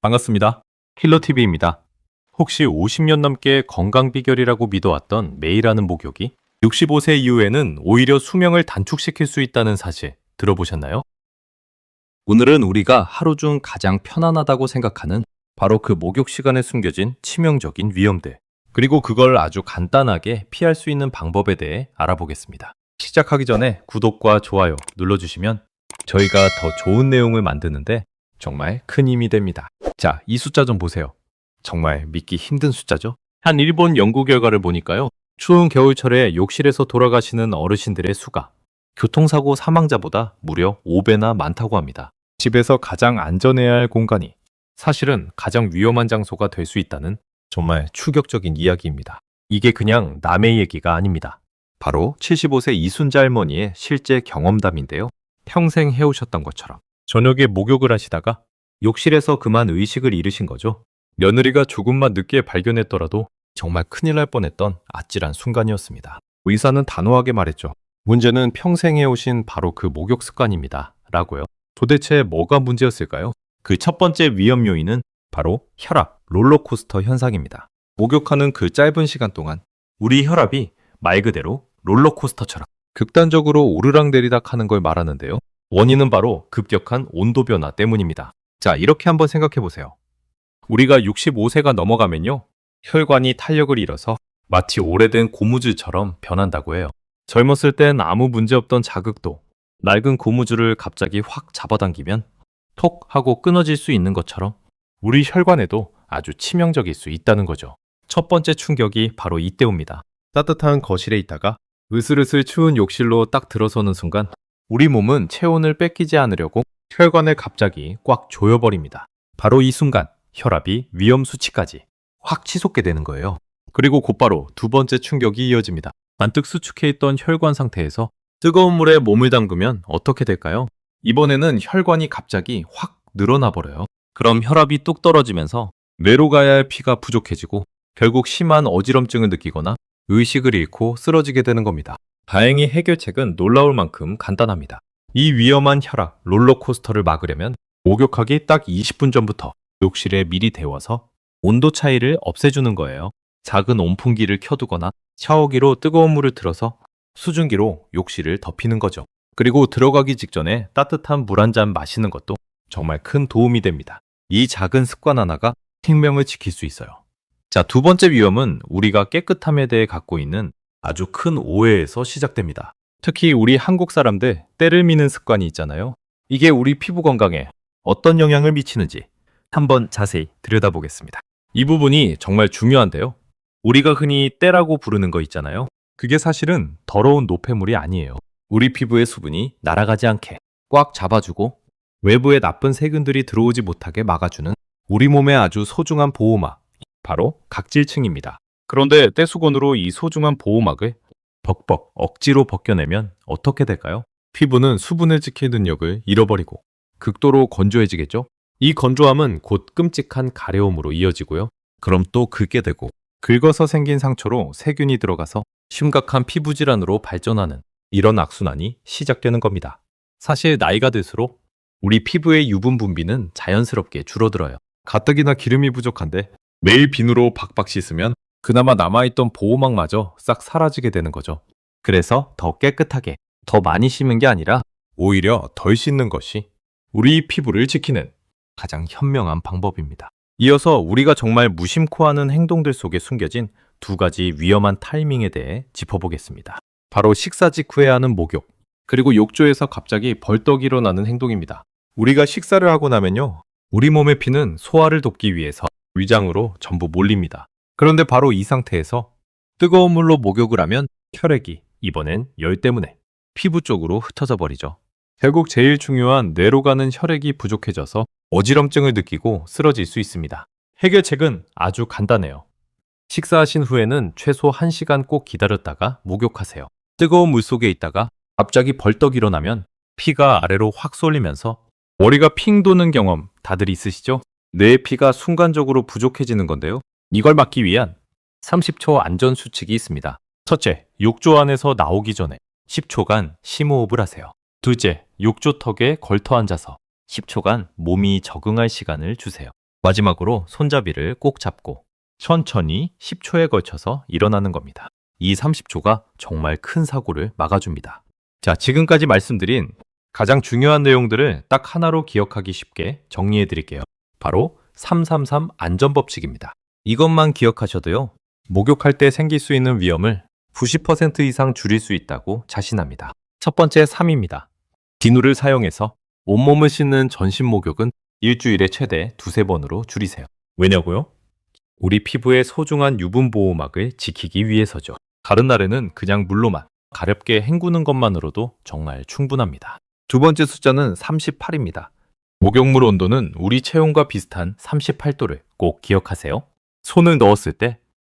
반갑습니다. 힐러TV입니다. 혹시 50년 넘게 건강 비결이라고 믿어왔던 메이라는 목욕이 65세 이후에는 오히려 수명을 단축시킬 수 있다는 사실 들어보셨나요? 오늘은 우리가 하루 중 가장 편안하다고 생각하는 바로 그 목욕 시간에 숨겨진 치명적인 위험들, 그리고 그걸 아주 간단하게 피할 수 있는 방법에 대해 알아보겠습니다. 시작하기 전에 구독과 좋아요 눌러주시면 저희가 더 좋은 내용을 만드는데 정말 큰 힘이 됩니다. 자, 이 숫자 좀 보세요. 정말 믿기 힘든 숫자죠? 한 일본 연구 결과를 보니까요. 추운 겨울철에 욕실에서 돌아가시는 어르신들의 수가 교통사고 사망자보다 무려 5배나 많다고 합니다. 집에서 가장 안전해야 할 공간이 사실은 가장 위험한 장소가 될 수 있다는 정말 충격적인 이야기입니다. 이게 그냥 남의 얘기가 아닙니다. 바로 75세 이순자 할머니의 실제 경험담인데요. 평생 해오셨던 것처럼 저녁에 목욕을 하시다가 욕실에서 그만 의식을 잃으신 거죠. 며느리가 조금만 늦게 발견했더라도 정말 큰일 날 뻔했던 아찔한 순간이었습니다. 의사는 단호하게 말했죠. 문제는 평생 해오신 바로 그 목욕 습관입니다. 라고요. 도대체 뭐가 문제였을까요? 그 첫 번째 위험 요인은 바로 혈압, 롤러코스터 현상입니다. 목욕하는 그 짧은 시간 동안 우리 혈압이 말 그대로 롤러코스터처럼 극단적으로 오르락내리락 하는 걸 말하는데요. 원인은 바로 급격한 온도 변화 때문입니다. 자, 이렇게 한번 생각해 보세요. 우리가 65세가 넘어가면요. 혈관이 탄력을 잃어서 마치 오래된 고무줄처럼 변한다고 해요. 젊었을 땐 아무 문제 없던 자극도 낡은 고무줄을 갑자기 확 잡아당기면 톡 하고 끊어질 수 있는 것처럼 우리 혈관에도 아주 치명적일 수 있다는 거죠. 첫 번째 충격이 바로 이때 옵니다. 따뜻한 거실에 있다가 으슬으슬 추운 욕실로 딱 들어서는 순간 우리 몸은 체온을 뺏기지 않으려고 혈관을 갑자기 꽉 조여버립니다. 바로 이 순간 혈압이 위험 수치까지 확 치솟게 되는 거예요. 그리고 곧바로 두 번째 충격이 이어집니다. 잔뜩 수축해 있던 혈관 상태에서 뜨거운 물에 몸을 담그면 어떻게 될까요? 이번에는 혈관이 갑자기 확 늘어나 버려요. 그럼 혈압이 뚝 떨어지면서 뇌로 가야 할 피가 부족해지고 결국 심한 어지럼증을 느끼거나 의식을 잃고 쓰러지게 되는 겁니다. 다행히 해결책은 놀라울 만큼 간단합니다. 이 위험한 혈압, 롤러코스터를 막으려면 목욕하기 딱 20분 전부터 욕실에 미리 데워서 온도 차이를 없애주는 거예요. 작은 온풍기를 켜두거나 샤워기로 뜨거운 물을 틀어서 수증기로 욕실을 덮이는 거죠. 그리고 들어가기 직전에 따뜻한 물 한 잔 마시는 것도 정말 큰 도움이 됩니다. 이 작은 습관 하나가 생명을 지킬 수 있어요. 자, 두 번째 위험은 우리가 깨끗함에 대해 갖고 있는 아주 큰 오해에서 시작됩니다. 특히 우리 한국 사람들 때를 미는 습관이 있잖아요. 이게 우리 피부 건강에 어떤 영향을 미치는지 한번 자세히 들여다보겠습니다. 이 부분이 정말 중요한데요. 우리가 흔히 때라고 부르는 거 있잖아요. 그게 사실은 더러운 노폐물이 아니에요. 우리 피부의 수분이 날아가지 않게 꽉 잡아주고 외부의 나쁜 세균들이 들어오지 못하게 막아주는 우리 몸의 아주 소중한 보호막, 바로 각질층입니다. 그런데 떼수건으로 이 소중한 보호막을 벅벅 억지로 벗겨내면 어떻게 될까요? 피부는 수분을 지키는 능력을 잃어버리고 극도로 건조해지겠죠? 이 건조함은 곧 끔찍한 가려움으로 이어지고요. 그럼 또 긁게 되고 긁어서 생긴 상처로 세균이 들어가서 심각한 피부 질환으로 발전하는 이런 악순환이 시작되는 겁니다. 사실 나이가 들수록 우리 피부의 유분 분비는 자연스럽게 줄어들어요. 가뜩이나 기름이 부족한데 매일 비누로 박박 씻으면 그나마 남아있던 보호막마저 싹 사라지게 되는 거죠. 그래서 더 깨끗하게, 더 많이 씻는 게 아니라 오히려 덜 씻는 것이 우리 피부를 지키는 가장 현명한 방법입니다. 이어서 우리가 정말 무심코 하는 행동들 속에 숨겨진 두 가지 위험한 타이밍에 대해 짚어보겠습니다. 바로 식사 직후에 하는 목욕, 그리고 욕조에서 갑자기 벌떡 일어나는 행동입니다. 우리가 식사를 하고 나면요, 우리 몸의 피는 소화를 돕기 위해서 위장으로 전부 몰립니다. 그런데 바로 이 상태에서 뜨거운 물로 목욕을 하면 혈액이 이번엔 열 때문에 피부 쪽으로 흩어져 버리죠. 결국 제일 중요한 뇌로 가는 혈액이 부족해져서 어지럼증을 느끼고 쓰러질 수 있습니다. 해결책은 아주 간단해요. 식사하신 후에는 최소 1시간 꼭 기다렸다가 목욕하세요. 뜨거운 물 속에 있다가 갑자기 벌떡 일어나면 피가 아래로 확 쏠리면서 머리가 핑 도는 경험 다들 있으시죠? 뇌의 피가 순간적으로 부족해지는 건데요. 이걸 막기 위한 30초 안전 수칙이 있습니다. 첫째, 욕조 안에서 나오기 전에 10초간 심호흡을 하세요. 둘째, 욕조 턱에 걸터 앉아서 10초간 몸이 적응할 시간을 주세요. 마지막으로 손잡이를 꼭 잡고 천천히 10초에 걸쳐서 일어나는 겁니다. 이 30초가 정말 큰 사고를 막아줍니다. 자, 지금까지 말씀드린 가장 중요한 내용들을 딱 하나로 기억하기 쉽게 정리해 드릴게요. 바로 333 안전법칙입니다. 이것만 기억하셔도요, 목욕할 때 생길 수 있는 위험을 90% 이상 줄일 수 있다고 자신합니다. 첫 번째 3입니다. 비누를 사용해서 온몸을 씻는 전신 목욕은 일주일에 최대 2~3번으로 줄이세요. 왜냐고요? 우리 피부의 소중한 유분 보호막을 지키기 위해서죠. 다른 날에는 그냥 물로만 가볍게 헹구는 것만으로도 정말 충분합니다. 두 번째 숫자는 38입니다. 목욕물 온도는 우리 체온과 비슷한 38도를 꼭 기억하세요. 손을 넣었을 때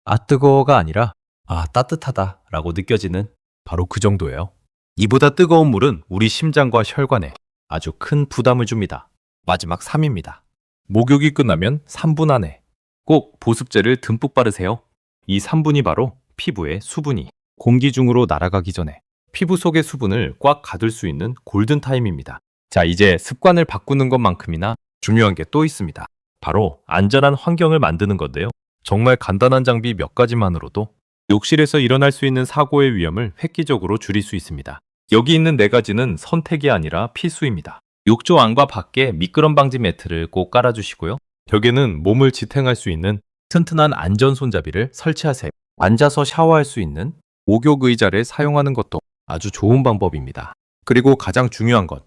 아 뜨거워가 아니라 아 따뜻하다 라고 느껴지는 바로 그 정도예요. 이보다 뜨거운 물은 우리 심장과 혈관에 아주 큰 부담을 줍니다. 마지막 3입니다. 목욕이 끝나면 3분 안에 꼭 보습제를 듬뿍 바르세요. 이 3분이 바로 피부의 수분이 공기 중으로 날아가기 전에 피부 속의 수분을 꽉 가둘 수 있는 골든타임입니다. 자, 이제 습관을 바꾸는 것만큼이나 중요한 게 또 있습니다. 바로 안전한 환경을 만드는 건데요. 정말 간단한 장비 몇 가지만으로도 욕실에서 일어날 수 있는 사고의 위험을 획기적으로 줄일 수 있습니다. 여기 있는 4가지는 선택이 아니라 필수입니다. 욕조 안과 밖에 미끄럼 방지 매트를 꼭 깔아주시고요. 벽에는 몸을 지탱할 수 있는 튼튼한 안전 손잡이를 설치하세요. 앉아서 샤워할 수 있는 목욕 의자를 사용하는 것도 아주 좋은 방법입니다. 그리고 가장 중요한 것,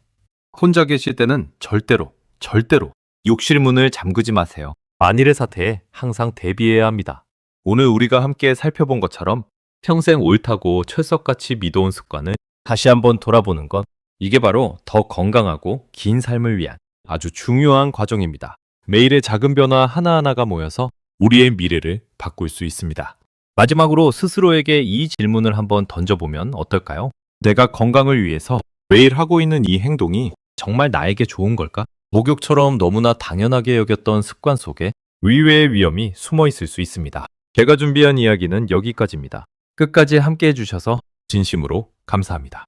혼자 계실 때는 절대로 욕실 문을 잠그지 마세요. 만일의 사태에 항상 대비해야 합니다. 오늘 우리가 함께 살펴본 것처럼 평생 옳다고 철석같이 믿어온 습관을 다시 한번 돌아보는 것, 이게 바로 더 건강하고 긴 삶을 위한 아주 중요한 과정입니다. 매일의 작은 변화 하나하나가 모여서 우리의 미래를 바꿀 수 있습니다. 마지막으로 스스로에게 이 질문을 한번 던져보면 어떨까요? 내가 건강을 위해서 매일 하고 있는 이 행동이 정말 나에게 좋은 걸까? 목욕처럼 너무나 당연하게 여겼던 습관 속에 의외의 위험이 숨어 있을 수 있습니다. 제가 준비한 이야기는 여기까지입니다. 끝까지 함께 해주셔서 진심으로 감사합니다.